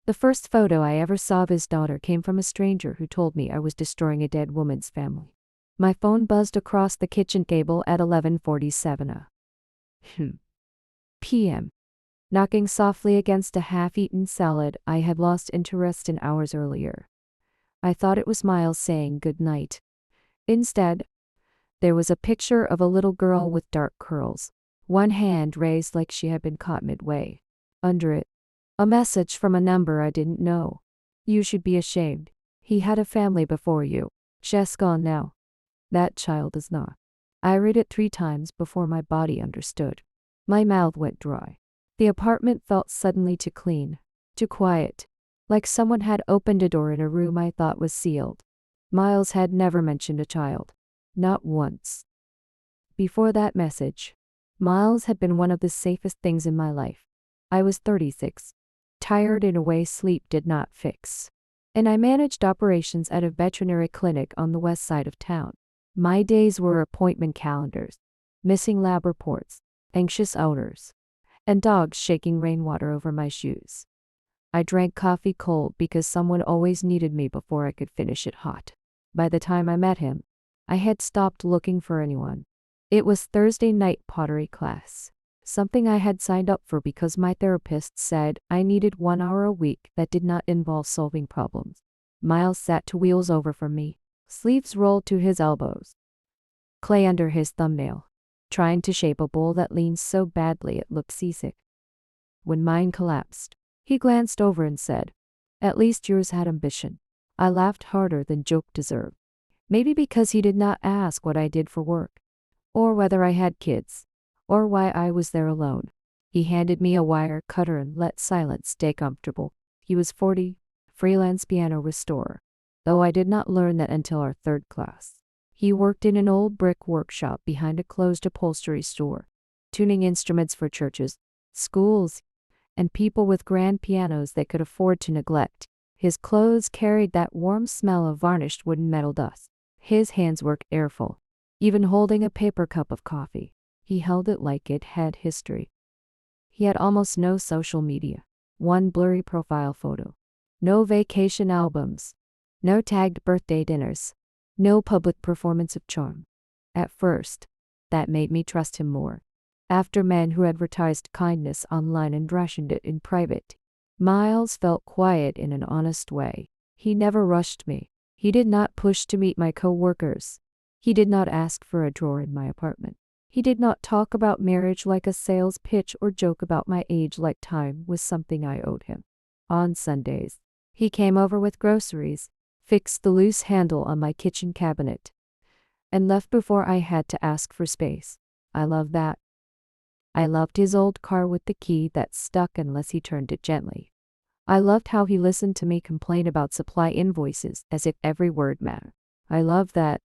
The first photo I ever saw of his daughter came from a stranger who told me I was destroying a dead woman's family. My phone buzzed across the kitchen table at 11:47 p.m., knocking softly against a half-eaten salad I had lost interest in hours earlier. I thought it was Miles saying good night. Instead, there was a picture of a little girl with dark curls, one hand raised like she had been caught midway. Under it, a message from a number I didn't know. "You should be ashamed. He had a family before you. She's gone now. That child is not." I read it 3 times before my body understood. My mouth went dry. The apartment felt suddenly too clean, too quiet, like someone had opened a door in a room I thought was sealed. Miles had never mentioned a child. Not once. Before that message, Miles had been one of the safest things in my life. I was 36, tired in a way sleep did not fix, and I managed operations at a veterinary clinic on the west side of town. My days were appointment calendars, missing lab reports, anxious owners, and dogs shaking rainwater over my shoes. I drank coffee cold because someone always needed me before I could finish it hot. By the time I met him, I had stopped looking for anyone. It was Thursday night pottery class, something I had signed up for because my therapist said I needed 1 hour a week that did not involve solving problems. Miles sat 2 wheels over from me, sleeves rolled to his elbows, clay under his thumbnail, trying to shape a bowl that leaned so badly it looked seasick. When mine collapsed, he glanced over and said, "At least yours had ambition." I laughed harder than joke deserved. Maybe because he did not ask what I did for work, or whether I had kids, or why I was there alone. He handed me a wire cutter and let silence stay comfortable. He was 40, freelance piano restorer, though I did not learn that until our 3rd class. He worked in an old brick workshop behind a closed upholstery store, tuning instruments for churches, schools, and people with grand pianos they could afford to neglect. His clothes carried that warm smell of varnished wood and metal dust. His hands were careful, even holding a paper cup of coffee. He held it like it had history. He had almost no social media, 1 blurry profile photo, no vacation albums, no tagged birthday dinners, no public performance of charm. At first, that made me trust him more. After men who advertised kindness online and rationed it in private, Miles felt quiet in an honest way. He never rushed me. He did not push to meet my co-workers. He did not ask for a drawer in my apartment. He did not talk about marriage like a sales pitch or joke about my age like time was something I owed him. On Sundays, he came over with groceries, fixed the loose handle on my kitchen cabinet, and left before I had to ask for space. I loved that. I loved his old car with the key that stuck unless he turned it gently. I loved how he listened to me complain about supply invoices as if every word mattered. I loved that,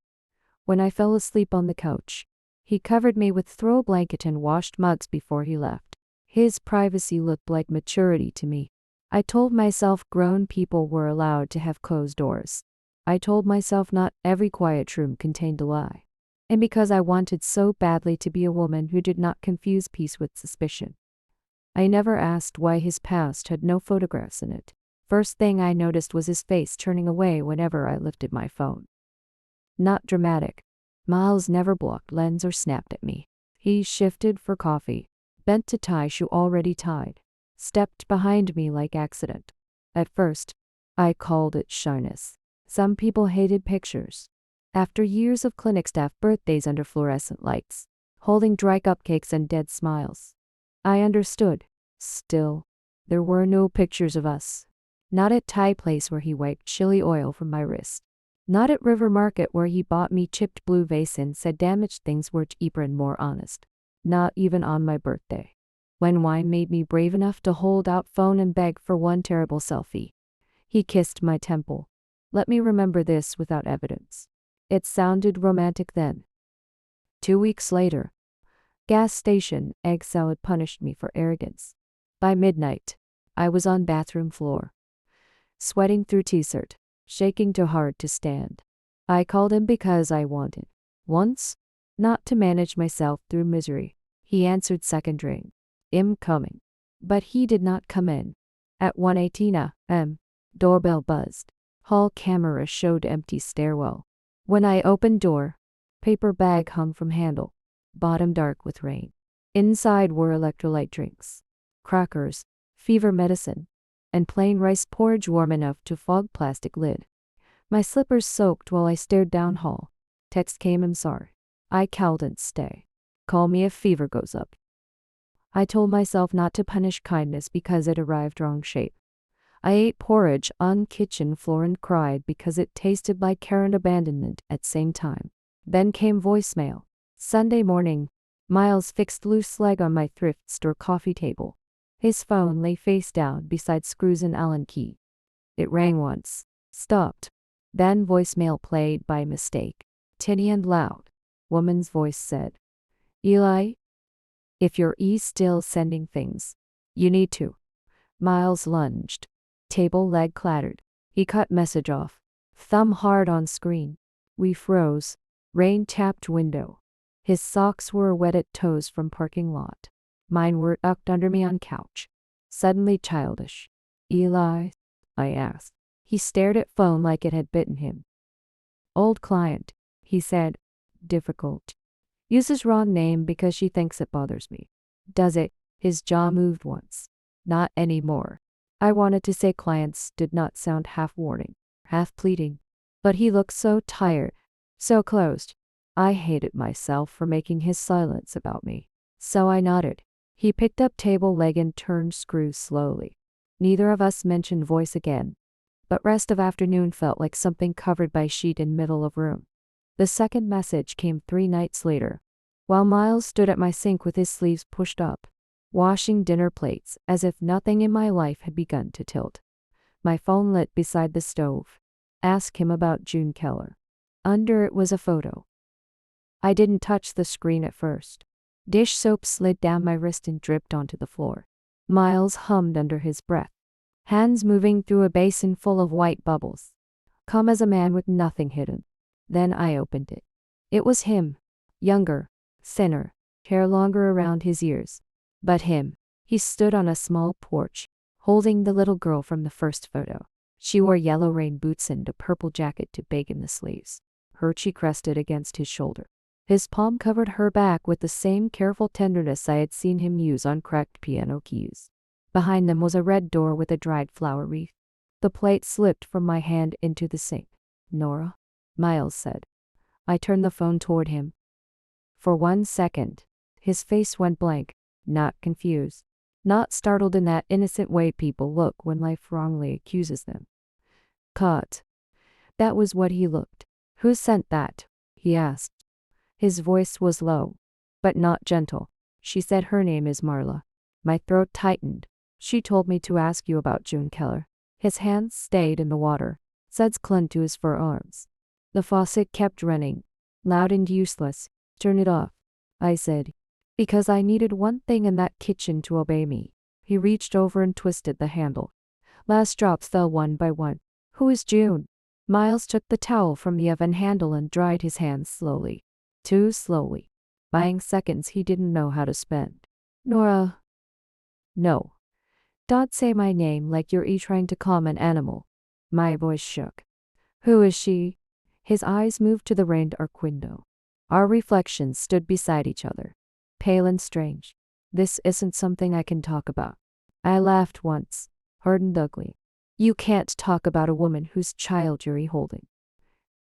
when I fell asleep on the couch, he covered me with throw blanket and washed mugs before he left. His privacy looked like maturity to me. I told myself grown people were allowed to have closed doors. I told myself not every quiet room contained a lie. And because I wanted so badly to be a woman who did not confuse peace with suspicion, I never asked why his past had no photographs in it. First thing I noticed was his face turning away whenever I lifted my phone. Not dramatic. Miles never blocked lens or snapped at me. He shifted for coffee, bent to tie shoe already tied, stepped behind me like accident. At first, I called it shyness. Some people hated pictures. After years of clinic staff birthdays under fluorescent lights, holding dry cupcakes and dead smiles, I understood. Still, there were no pictures of us. Not at Thai place where he wiped chili oil from my wrist. Not at River Market where he bought me chipped blue vase and said damaged things were cheaper and more honest. Not even on my birthday, when wine made me brave enough to hold out phone and beg for one terrible selfie. He kissed my temple. Let me remember this without evidence. It sounded romantic then. 2 weeks later, gas station egg salad punished me for arrogance. By midnight, I was on bathroom floor, sweating through t-shirt, shaking too hard to stand. I called him because I wanted, once, not to manage myself through misery. He answered second ring. "I'm coming." But he did not come in. At 1:18 a.m., doorbell buzzed. Hall camera showed empty stairwell. When I opened door, paper bag hung from handle, bottom dark with rain. Inside were electrolyte drinks, crackers, fever medicine, and plain rice porridge warm enough to fog plastic lid. My slippers soaked while I stared down hall. Text came, "I'm sorry. I can't stay. Call me if fever goes up." I told myself not to punish kindness because it arrived wrong shape. I ate porridge on kitchen floor and cried because it tasted like care and abandonment at same time. Then came voicemail. Sunday morning. Miles fixed loose leg on my thrift store coffee table. His phone lay face down beside screws and Allen key. It rang once, stopped. Then voicemail played by mistake. Tinny and loud. Woman's voice said, "Eli, if you're still sending things, you need to." Miles lunged. Table leg clattered. He cut message off. Thumb hard on screen. We froze. Rain tapped window. His socks were wet at toes from parking lot. Mine were tucked under me on couch. Suddenly childish. "Eli?" I asked. He stared at phone like it had bitten him. "Old client," he said. "Difficult. Uses wrong name because she thinks it bothers me." "Does it?" His jaw moved once. "Not anymore." I wanted to say clients did not sound half warning, half pleading. But he looked so tired, so closed. I hated myself for making his silence about me. So I nodded. He picked up table leg and turned screws slowly. Neither of us mentioned voice again. But rest of afternoon felt like something covered by sheet in middle of room. The second message came 3 nights later, while Miles stood at my sink with his sleeves pushed up, washing dinner plates as if nothing in my life had begun to tilt. My phone lit beside the stove. Ask him about June Keller. Under it was a photo. I didn't touch the screen at first. Dish soap slid down my wrist and dripped onto the floor. Miles hummed under his breath, hands moving through a basin full of white bubbles. Calm as a man with nothing hidden. Then I opened it. It was him. Younger, thinner, hair longer around his ears. But him. He stood on a small porch, holding the little girl from the first photo. She wore yellow rain boots and a purple jacket to bake in the sleeves. Her cheek rested against his shoulder. His palm covered her back with the same careful tenderness I had seen him use on cracked piano keys. Behind them was a red door with a dried flower wreath. The plate slipped from my hand into the sink. "Nora?" Miles said. I turned the phone toward him. For 1 second, his face went blank, not confused, not startled in that innocent way people look when life wrongly accuses them. Caught. That was what he looked. "Who sent that?" he asked. His voice was low, but not gentle. "She said her name is Marla." My throat tightened. "She told me to ask you about June Keller." His hands stayed in the water. Suds clung to his forearms. The faucet kept running, loud and useless. "Turn it off," I said, because I needed one thing in that kitchen to obey me. He reached over and twisted the handle. Last drops fell one by one. "Who is June?" Miles took the towel from the oven handle and dried his hands slowly. Too slowly. Buying seconds he didn't know how to spend. "Nora." "No. Don't say my name like you're trying to calm an animal." My voice shook. "Who is she?" His eyes moved to the rain-dark window. Our reflections stood beside each other, pale and strange. "This isn't something I can talk about." I laughed once, hard and ugly. "You can't talk about a woman whose child you're holding."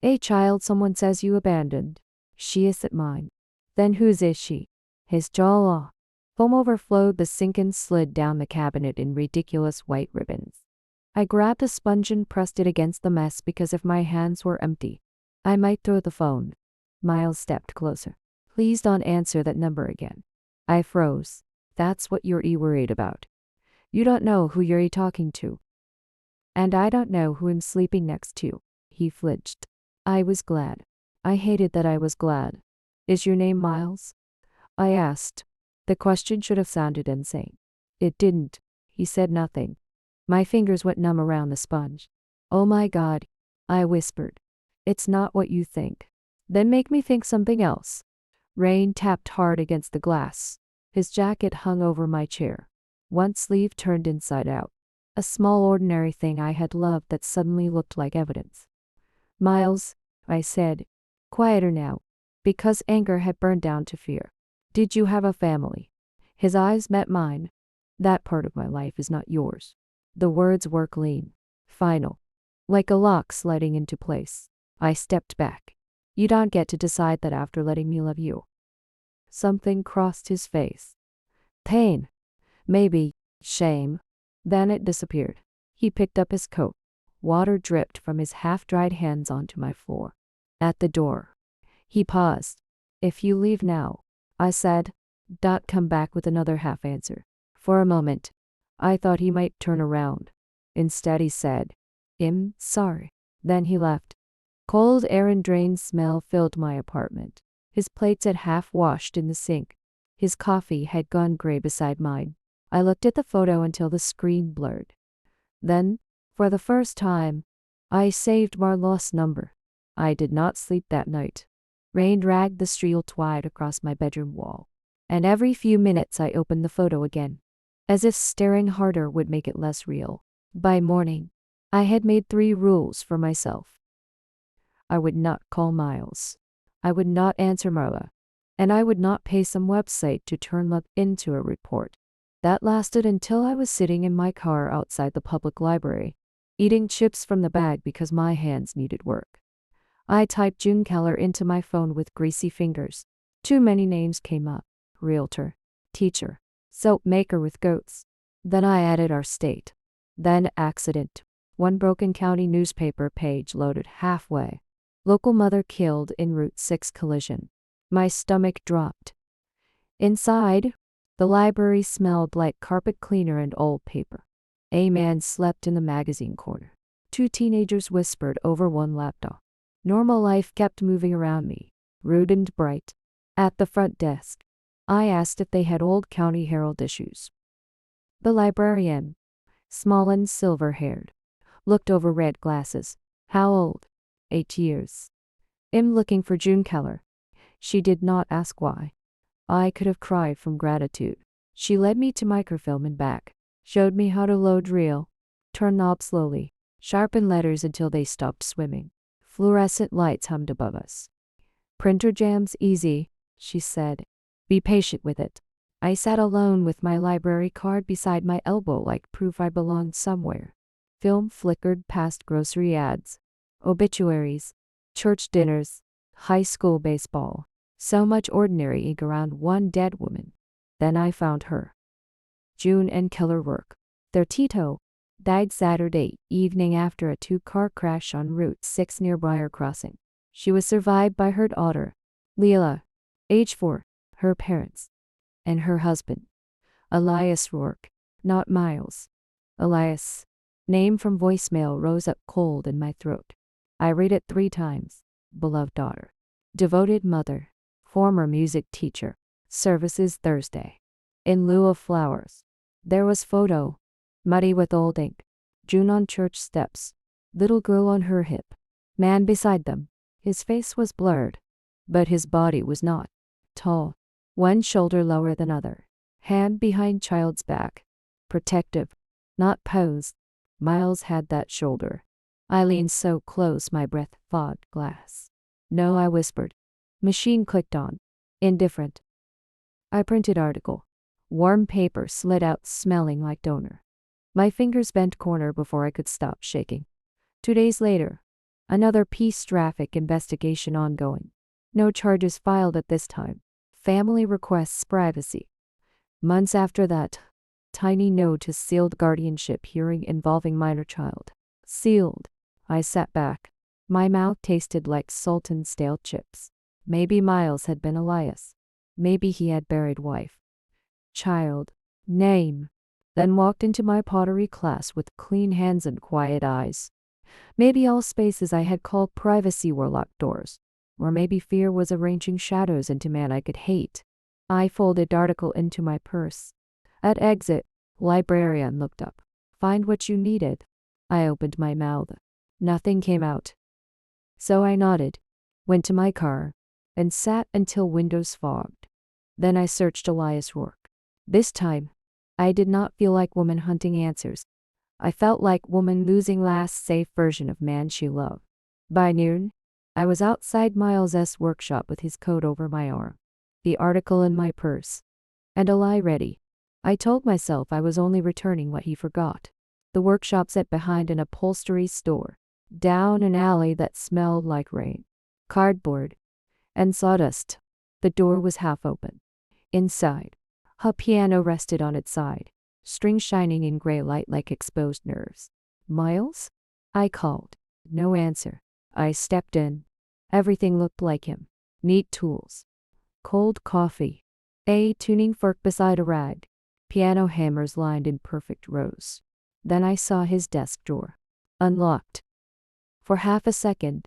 "A child someone says you abandoned." "She isn't mine." "Then whose is she?" His jaw. Foam overflowed the sink and slid down the cabinet in ridiculous white ribbons. I grabbed a sponge and pressed it against the mess because if my hands were empty, I might throw the phone. Miles stepped closer. "Please don't answer that number again." I froze. "That's what you're worried about. You don't know who you're talking to." "And I don't know who I'm sleeping next to." He flinched. I was glad. I hated that I was glad. "Is your name Miles?" I asked. The question should have sounded insane. It didn't. He said nothing. My fingers went numb around the sponge. "Oh my God," I whispered. "It's not what you think." "Then make me think something else." Rain tapped hard against the glass. His jacket hung over my chair, one sleeve turned inside out. A small ordinary thing I had loved that suddenly looked like evidence. Miles, I said, quieter now, because anger had burned down to fear. Did you have a family? His eyes met mine. That part of my life is not yours. The words were clean, final, like a lock sliding into place. I stepped back. You don't get to decide that after letting me love you. Something crossed his face. Pain. Maybe. Shame. Then it disappeared. He picked up his coat. Water dripped from his half-dried hands onto my floor. At the door. He paused. If you leave now, I said, don't come back with another half answer. For a moment, I thought he might turn around. Instead he said, I'm sorry. Then he left. Cold air and drained smell filled my apartment. His plates had half washed in the sink. His coffee had gone gray beside mine. I looked at the photo until the screen blurred. Then, for the first time, I saved Marlowe's number. I did not sleep that night. Rain dragged the streal twine across my bedroom wall. And every few minutes I opened the photo again, as if staring harder would make it less real. By morning, I had made 3 rules for myself. I would not call Miles. I would not answer Marla. And I would not pay some website to turn love into a report. That lasted until I was sitting in my car outside the public library, eating chips from the bag because my hands needed work. I typed June Keller into my phone with greasy fingers. Too many names came up. Realtor, teacher, soap maker with goats. Then I added our state. Then accident. One Broken County newspaper page loaded halfway. Local mother killed in Route 6 collision. My stomach dropped. Inside, the library smelled like carpet cleaner and old paper. A man slept in the magazine corner. 2 teenagers whispered over one laptop. Normal life kept moving around me, rude and bright. At the front desk, I asked if they had old County Herald issues. The librarian, small and silver-haired, looked over red glasses. How old? 8 years. I'm looking for June Keller. She did not ask why. I could have cried from gratitude. She led me to microfilm and back, showed me how to load reel, turn knob slowly, sharpen letters until they stopped swimming. Fluorescent lights hummed above us. Printer jam's easy, she said. Be patient with it. I sat alone with my library card beside my elbow like proof I belonged somewhere. Film flickered past grocery ads, obituaries, church dinners, high school baseball. So much ordinary ink around one dead woman. Then I found her. June and Keller work. Their Tito died Saturday evening after a 2-car crash on Route 6 near Briar Crossing. She was survived by her daughter, Leela, age 4, her parents, and her husband, Elias Rourke, not Miles. Elias. Name from voicemail rose up cold in my throat. I read it 3 times. Beloved daughter. Devoted mother. Former music teacher. Services Thursday. In lieu of flowers. There was photo. Muddy with old ink. June on church steps. Little girl on her hip. Man beside them. His face was blurred, but his body was not. Tall. One shoulder lower than other. Hand behind child's back. Protective. Not posed. Miles had that shoulder. I leaned so close my breath fogged glass. No, I whispered. Machine clicked on. Indifferent. I printed article. Warm paper slid out smelling like donor. My fingers bent corner before I could stop shaking. 2 days later. Another peace traffic investigation ongoing. No charges filed at this time. Family requests privacy. Months after that. Tiny no to sealed guardianship hearing involving minor child. Sealed. I sat back. My mouth tasted like salt and stale chips. Maybe Miles had been Elias. Maybe he had buried wife. Child. Name. Then walked into my pottery class with clean hands and quiet eyes. Maybe all spaces I had called privacy were locked doors. Or maybe fear was arranging shadows into man I could hate. I folded article into my purse. At exit, librarian looked up. Find what you needed. I opened my mouth. Nothing came out. So I nodded, went to my car, and sat until windows fogged. Then I searched Elias Rourke. This time, I did not feel like woman hunting answers. I felt like woman losing last safe version of man she loved. By noon, I was outside Miles's workshop with his coat over my arm, the article in my purse, and a lie ready. I told myself I was only returning what he forgot. The workshop sat behind an upholstery store, down an alley that smelled like rain, cardboard, and sawdust. The door was half open. Inside, a piano rested on its side, strings shining in gray light like exposed nerves. Miles? I called. No answer. I stepped in. Everything looked like him. Neat tools. Cold coffee. A tuning fork beside a rag. Piano hammers lined in perfect rows. Then I saw his desk drawer. Unlocked. For half a second,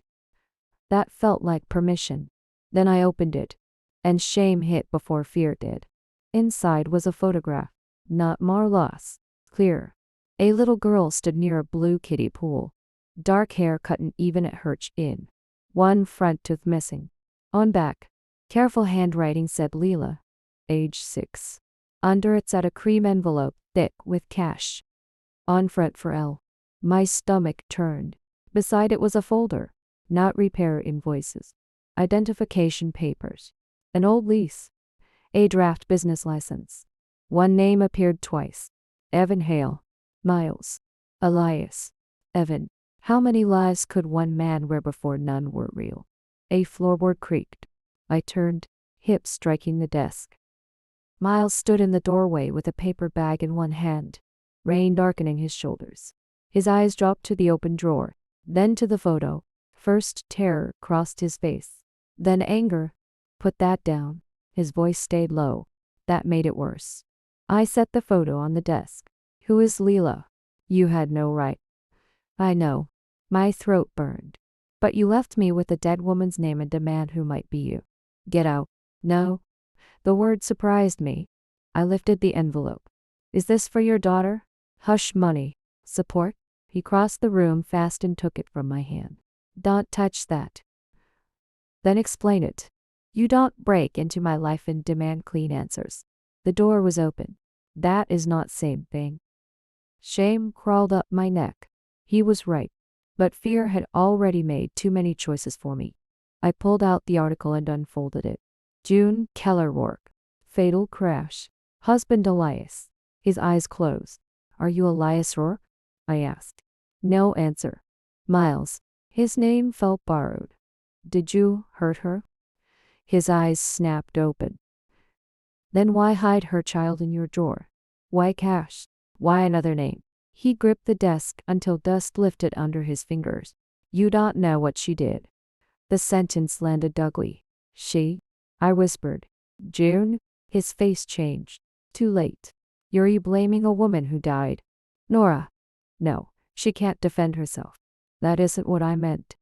that felt like permission. Then I opened it, and shame hit before fear did. Inside was a photograph. Not Marla's. Clear. A little girl stood near a blue kiddie pool. Dark hair cut even at her chin. One front tooth missing. On back, careful handwriting said Leela, age 6. Under it sat a cream envelope, thick with cash. On front for L. My stomach turned. Beside it was a folder. Not repair invoices. Identification papers. An old lease. A draft business license. One name appeared twice. Evan Hale. Miles. Elias. Evan. How many lives could one man wear before none were real? A floorboard creaked. I turned, hips striking the desk. Miles stood in the doorway with a paper bag in one hand, rain darkening his shoulders. His eyes dropped to the open drawer, then to the photo. First terror crossed his face, then anger. Put that down. His voice stayed low. That made it worse. I set the photo on the desk. Who is Leela? You had no right. I know. My throat burned. But you left me with a dead woman's name and a man who might be you. Get out. No. The word surprised me. I lifted the envelope. Is this for your daughter? Hush money. Support? He crossed the room fast and took it from my hand. Don't touch that. Then explain it. You don't break into my life and demand clean answers. The door was open. That is not same thing. Shame crawled up my neck. He was right. But fear had already made too many choices for me. I pulled out the article and unfolded it. June Keller Rourke. Fatal crash. Husband Elias. His eyes closed. Are you Elias Rourke? I asked. No answer. Miles. His name felt borrowed. Did you hurt her? His eyes snapped open. Then why hide her child in your drawer? Why cash? Why another name? He gripped the desk until dust lifted under his fingers. You don't know what she did. The sentence landed dully. She? I whispered. June? His face changed. Too late. You're you blaming a woman who died? Nora. No, she can't defend herself. That isn't what I meant.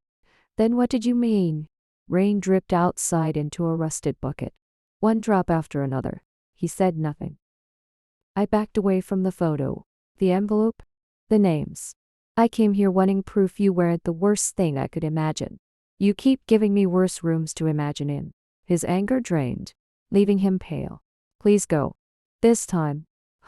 Then what did you mean? Rain dripped outside into a rusted bucket. One drop after another. He said nothing. I backed away from the photo. The envelope? The names. I came here wanting proof you weren't the worst thing I could imagine. You keep giving me worse rooms to imagine in. His anger drained, leaving him pale. Please go. This time.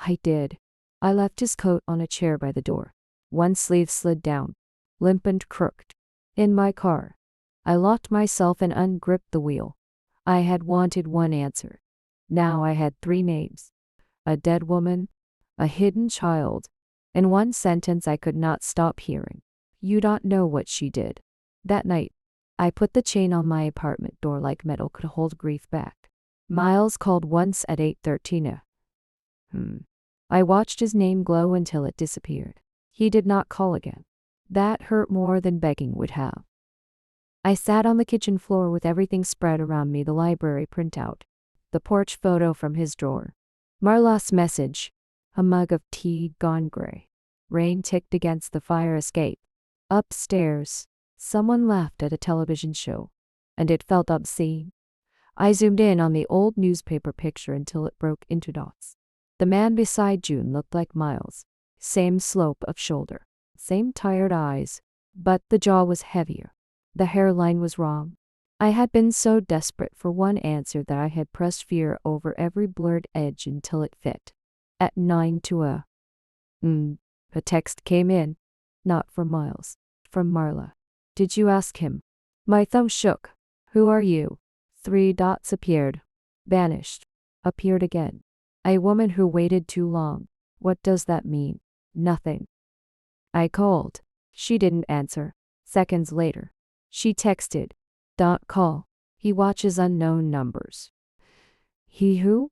I did. I left his coat on a chair by the door. One sleeve slid down, limp and crooked. In my car. I locked myself and ungripped the wheel. I had wanted one answer. Now I had 3 names. A dead woman, a hidden child, and one sentence I could not stop hearing. You don't know what she did. That night, I put the chain on my apartment door like metal could hold grief back. Miles called once at 8:13. I watched his name glow until it disappeared. He did not call again. That hurt more than begging would have. I sat on the kitchen floor with everything spread around me, the library printout, the porch photo from his drawer, Marla's message, a mug of tea gone gray. Rain ticked against the fire escape. Upstairs, someone laughed at a television show, and it felt obscene. I zoomed in on the old newspaper picture until it broke into dots. The man beside June looked like Miles. Same slope of shoulder, same tired eyes, but the jaw was heavier. The hairline was wrong. I had been so desperate for one answer that I had pressed fear over every blurred edge until it fit. At 9 to a A text came in. Not from Miles. From Marla. Did you ask him? My thumb shook. Who are you? 3 dots appeared. Vanished. Appeared again. A woman who waited too long. What does that mean? Nothing. I called. She didn't answer. Seconds later. She texted. Don't call. He watches unknown numbers. He who?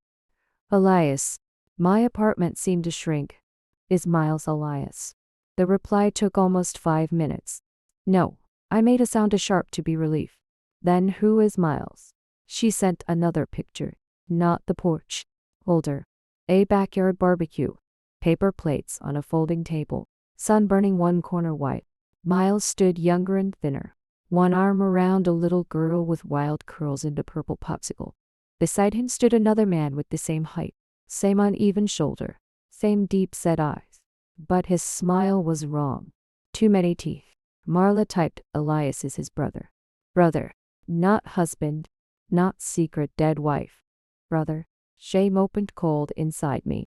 Elias. My apartment seemed to shrink. Is Miles Elias? The reply took almost 5 minutes. No. I made a sound too sharp to be relief. Then who is Miles? She sent another picture. Not the porch. Older. A backyard barbecue. Paper plates on a folding table. Sun burning one corner white. Miles stood younger and thinner. One arm around a little girl with wild curls and a purple popsicle. Beside him stood another man with the same height, same uneven shoulder, same deep-set eyes. But his smile was wrong. Too many teeth. Marla typed, Elias is his brother. Brother. Not husband. Not secret dead wife. Brother. Shame opened cold inside me.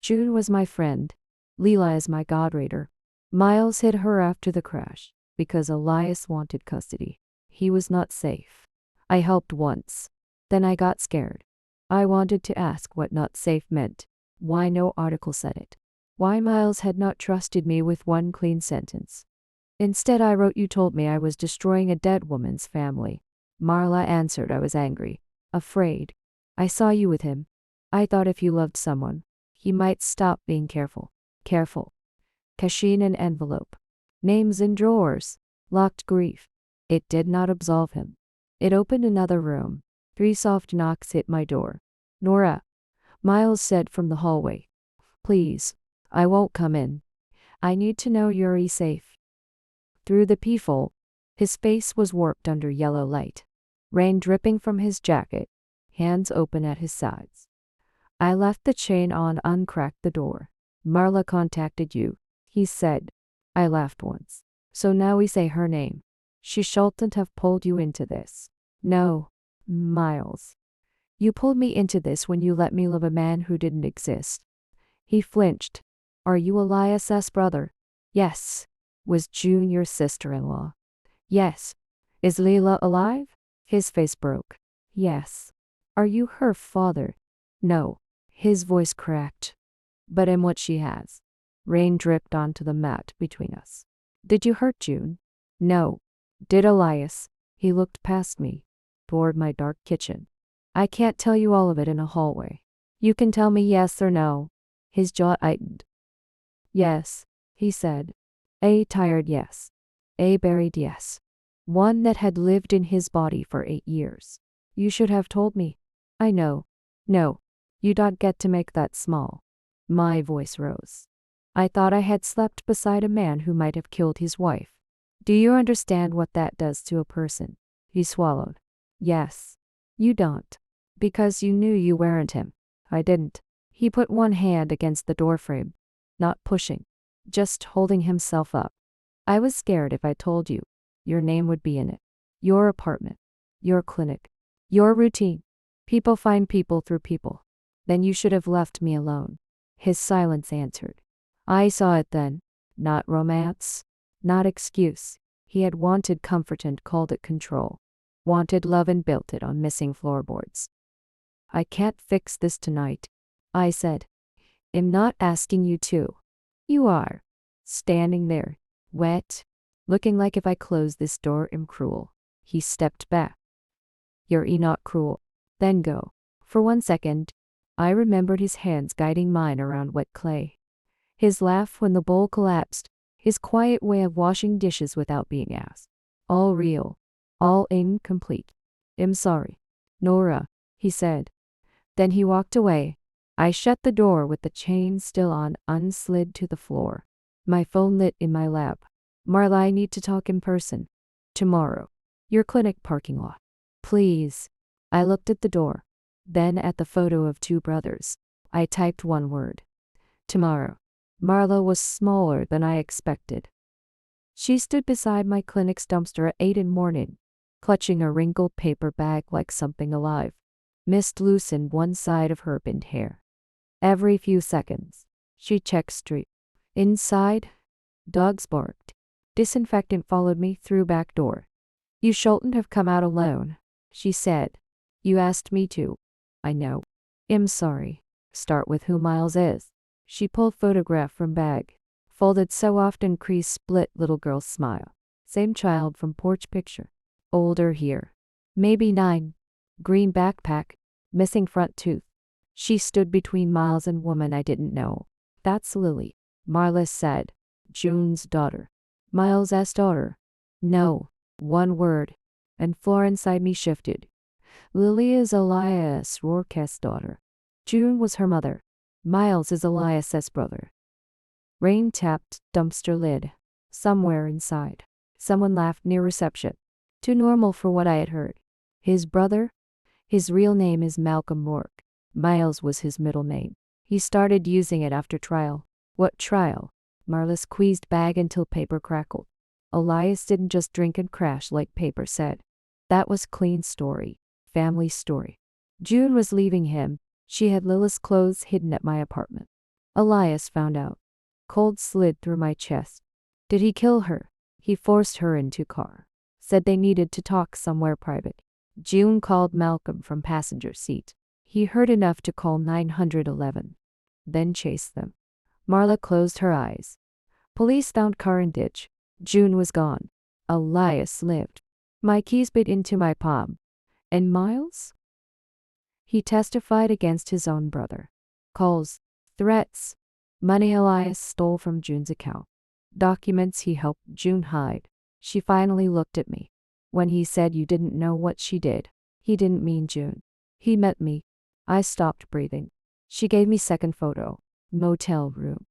June was my friend. Leela is my godreader. Miles hid her after the crash, because Elias wanted custody. He was not safe. I helped once. Then I got scared. I wanted to ask what not safe meant. Why no article said it. Why Miles had not trusted me with one clean sentence. Instead I wrote you told me I was destroying a dead woman's family. Marla answered I was angry. Afraid. I saw you with him. I thought if you loved someone, he might stop being careful. Careful. Cashine and envelope. Names in drawers. Locked grief. It did not absolve him. It opened another room. 3 soft knocks hit my door. Nora. Miles said from the hallway. Please. I won't come in. I need to know you're safe. Through the peephole, his face was warped under yellow light. Rain dripping from his jacket. Hands open at his sides. I left the chain on, uncracked the door. Marla contacted you, he said. I laughed once. So now we say her name. She shouldn't have pulled you into this. No, Miles. You pulled me into this when you let me love a man who didn't exist. He flinched. Are you Elias's brother? Yes. Was June your sister-in-law? Yes. Is Leela alive? His face broke. Yes. Are you her father? No. His voice cracked. But I'm what she has. Rain dripped onto the mat between us. Did you hurt June? No. Did Elias? He looked past me, toward my dark kitchen. I can't tell you all of it in a hallway. You can tell me yes or no. His jaw tightened. Yes, he said. A tired yes. A buried yes. One that had lived in his body for 8 years. You should have told me. I know. No, you don't get to make that small. My voice rose. I thought I had slept beside a man who might have killed his wife. Do you understand what that does to a person? He swallowed. Yes. You don't. Because you knew you weren't him. I didn't. He put one hand against the doorframe. Not pushing. Just holding himself up. I was scared if I told you. Your name would be in it. Your apartment. Your clinic. Your routine. People find people through people. Then you should have left me alone. His silence answered. I saw it then. Not romance. Not excuse. He had wanted comfort and called it control. Wanted love and built it on missing floorboards. I can't fix this tonight, I said. I'm not asking you to. You are. Standing there, wet, looking like if I close this door I'm cruel. He stepped back. You're not cruel. Then go. For 1 second, I remembered his hands guiding mine around wet clay. His laugh when the bowl collapsed. His quiet way of washing dishes without being asked. All real. All incomplete. I'm sorry, Nora, he said. Then he walked away. I shut the door with the chain still on, unslid to the floor. My phone lit in my lap. Marla, I need to talk in person. Tomorrow. Your clinic parking lot. Please. I looked at the door. Then at the photo of 2 brothers. I typed 1 word. Tomorrow. Marla was smaller than I expected. She stood beside my clinic's dumpster at 8 in the morning, clutching a wrinkled paper bag like something alive. Mist loosened one side of her bent hair. Every few seconds, she checked street. Inside, dogs barked. Disinfectant followed me through back door. You shouldn't have come out alone, she said. You asked me to. I know. I'm sorry. Start with who Miles is. She pulled photograph from bag. Folded so often crease split little girl smile. Same child from porch picture. Older here. Maybe 9. Green backpack. Missing front tooth. She stood between Miles and woman I didn't know. That's Lily, Marla said. June's daughter. Miles' daughter. No. One word. And floor inside me shifted. Lily is Elias Rourke's daughter. June was her mother. Miles is Elias's brother. Rain tapped dumpster lid. Somewhere inside. Someone laughed near reception. Too normal for what I had heard. His brother? His real name is Malcolm Rourke. Miles was his middle name. He started using it after trial. What trial? Marla squeezed bag until paper crackled. Elias didn't just drink and crash like paper said. That was clean story. Family story. June was leaving him. She had Lila's clothes hidden at my apartment. Elias found out. Cold slid through my chest. Did he kill her? He forced her into car. Said they needed to talk somewhere private. June called Malcolm from passenger seat. He heard enough to call 911. Then chased them. Marla closed her eyes. Police found car in ditch. June was gone. Elias lived. My keys bit into my palm. And Miles? He testified against his own brother. Calls, threats, money Elias stole from June's account. Documents he helped June hide. She finally looked at me. When he said you didn't know what she did, he didn't mean June. He meant me. I stopped breathing. She gave me second photo. Motel room.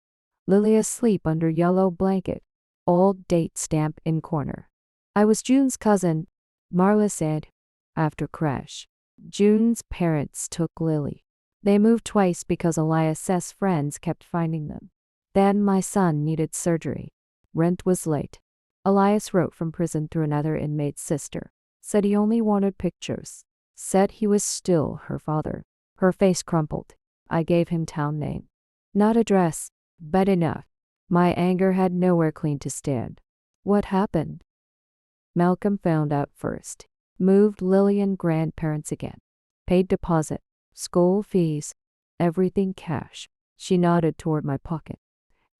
Lily asleep under yellow blanket. Old date stamp in corner. I was June's cousin, Marla said. After crash. June's parents took Lily. They moved twice because Elias's friends kept finding them. Then my son needed surgery. Rent was late. Elias wrote from prison through another inmate's sister. Said he only wanted pictures. Said he was still her father. Her face crumpled. I gave him town name. Not address, but enough. My anger had nowhere clean to stand. What happened? Malcolm found out first. Moved Lily and grandparents again. Paid deposit, school fees, everything cash. She nodded toward my pocket.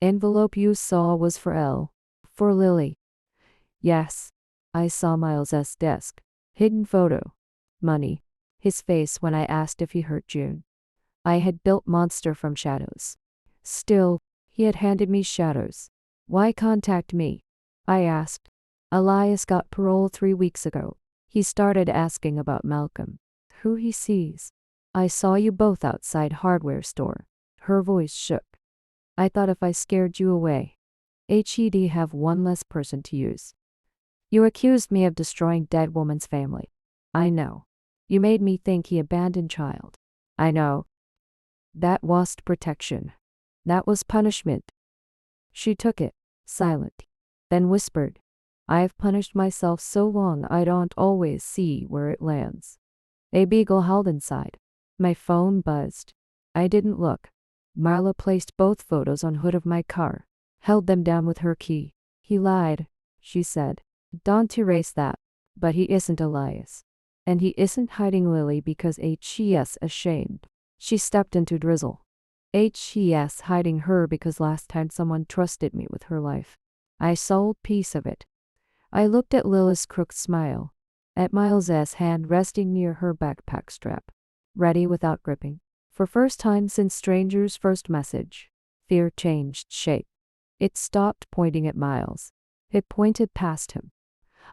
Envelope you saw was for L. For Lily. Yes. I saw Miles's desk. Hidden photo. Money. His face when I asked if he hurt June. I had built monster from shadows. Still, he had handed me shadows. Why contact me? I asked. Elias got parole 3 weeks ago. He started asking about Malcolm. Who he sees. I saw you both outside hardware store. Her voice shook. I thought if I scared you away, HED have one less person to use. You accused me of destroying dead woman's family. I know. You made me think he abandoned child. I know. That wasn't protection. That was punishment. She took it, silent, then whispered, I've punished myself so long I don't always see where it lands. A beagle howled inside. My phone buzzed. I didn't look. Marla placed both photos on hood of my car, held them down with her key. He lied, she said. Don't erase that. But he isn't Elias. And he isn't hiding Lily because HES ashamed. She stepped into drizzle. HES hiding her because last time someone trusted me with her life. I sold piece of it. I looked at Lila's crooked smile. At Miles's hand resting near her backpack strap. Ready without gripping. For first time since stranger's first message. Fear changed shape. It stopped pointing at Miles. It pointed past him.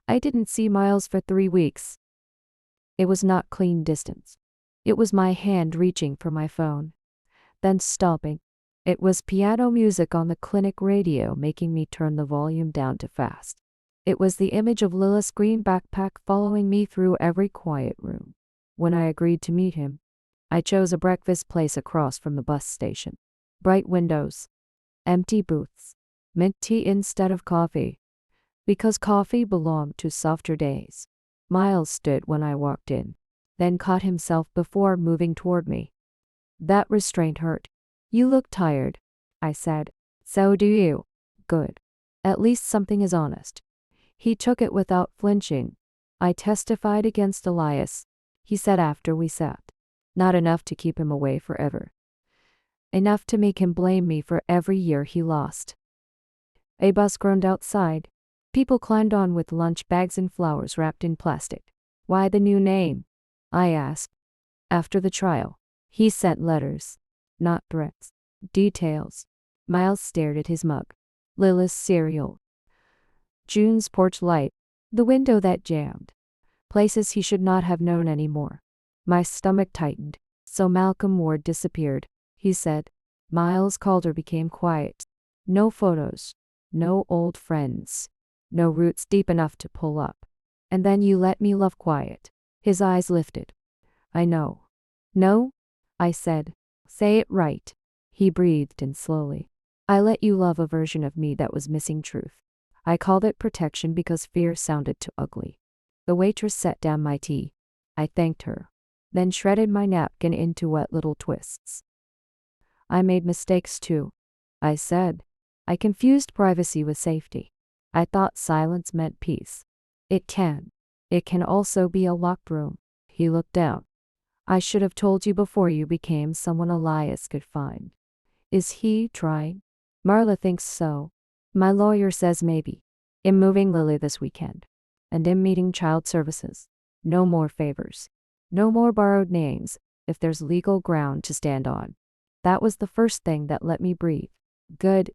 I didn't see Miles for 3 weeks. It was not clean distance. It was my hand reaching for my phone. Then stopping. It was piano music on the clinic radio making me turn the volume down to fast. It was the image of Lila's green backpack following me through every quiet room. When I agreed to meet him, I chose a breakfast place across from the bus station. Bright windows. Empty booths. Mint tea instead of coffee. Because coffee belonged to softer days. Miles stood when I walked in, then caught himself before moving toward me. That restraint hurt. You look tired, I said. So do you. Good. At least something is honest. He took it without flinching. I testified against Elias, he said after we sat. Not enough to keep him away forever. Enough to make him blame me for every year he lost. A bus groaned outside. People climbed on with lunch bags and flowers wrapped in plastic. Why the new name? I asked. After the trial, he sent letters, not threats. Details. Miles stared at his mug. Lila's cereal. June's porch light. The window that jammed. Places he should not have known anymore. My stomach tightened. So Malcolm Ward disappeared, he said. Miles Calder became quiet. No photos. No old friends. No roots deep enough to pull up. And then you let me love quiet. His eyes lifted. I know. No? I said. Say it right. He breathed in slowly. I let you love a version of me that was missing truth. I called it protection because fear sounded too ugly. The waitress set down my tea. I thanked her, then shredded my napkin into wet little twists. I made mistakes too, I said. I confused privacy with safety. I thought silence meant peace. It can. It can also be a locked room. He looked down. I should have told you before you became someone Elias could find. Is he trying? Marla thinks so. My lawyer says maybe. I'm moving Lily this weekend. And I'm meeting child services. No more favors. No more borrowed names, if there's legal ground to stand on. That was the first thing that let me breathe. Good.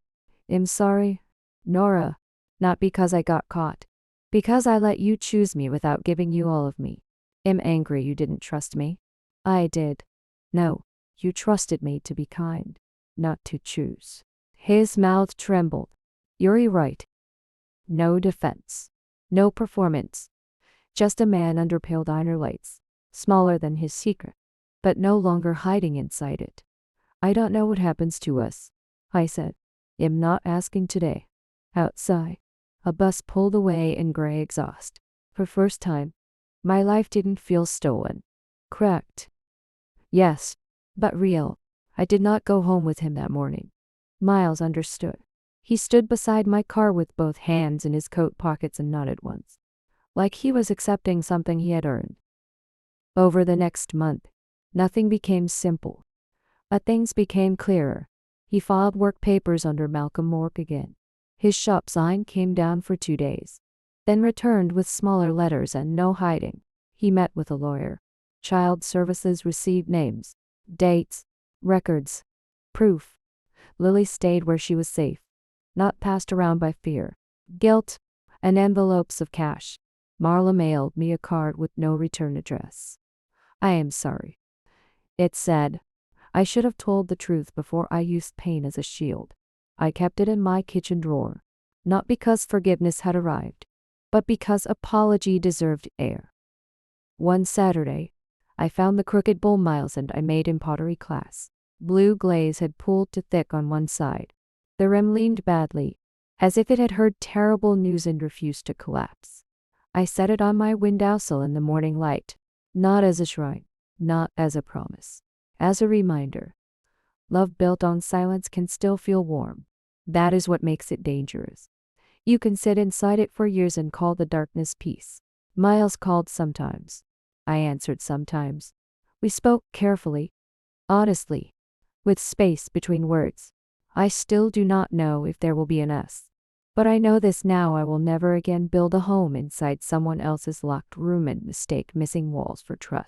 I'm sorry, Nora. Not because I got caught. Because I let you choose me without giving you all of me. I'm angry you didn't trust me. I did. No, you trusted me to be kind, not to choose. His mouth trembled. You're right. No defense. No performance. Just a man under pale diner lights, smaller than his secret, but no longer hiding inside it. I don't know what happens to us, I said. I'm not asking today. Outside, a bus pulled away in gray exhaust. For first time, my life didn't feel stolen. Correct. Yes, but real. I did not go home with him that morning. Miles understood. He stood beside my car with both hands in his coat pockets and nodded once, like he was accepting something he had earned. Over the next month, nothing became simple, but things became clearer. He filed work papers under Malcolm Mork again. His shop sign came down for 2 days, then returned with smaller letters and no hiding. He met with a lawyer. Child services received names, dates, records, proof. Lily stayed where she was safe, not passed around by fear, guilt, and envelopes of cash. Marla mailed me a card with no return address. I am sorry. It said, I should have told the truth before I used pain as a shield. I kept it in my kitchen drawer, not because forgiveness had arrived, but because apology deserved air. One Saturday, I found the crooked bowl Miles and I made in pottery class. Blue glaze had pooled too thick on one side. The rim leaned badly, as if it had heard terrible news and refused to collapse. I set it on my windowsill in the morning light, not as a shrine, not as a promise, as a reminder. Love built on silence can still feel warm. That is what makes it dangerous. You can sit inside it for years and call the darkness peace. Miles called sometimes. I answered sometimes. We spoke carefully, honestly, with space between words. I still do not know if there will be an us. But I know this now: I will never again build a home inside someone else's locked room and mistake missing walls for trust.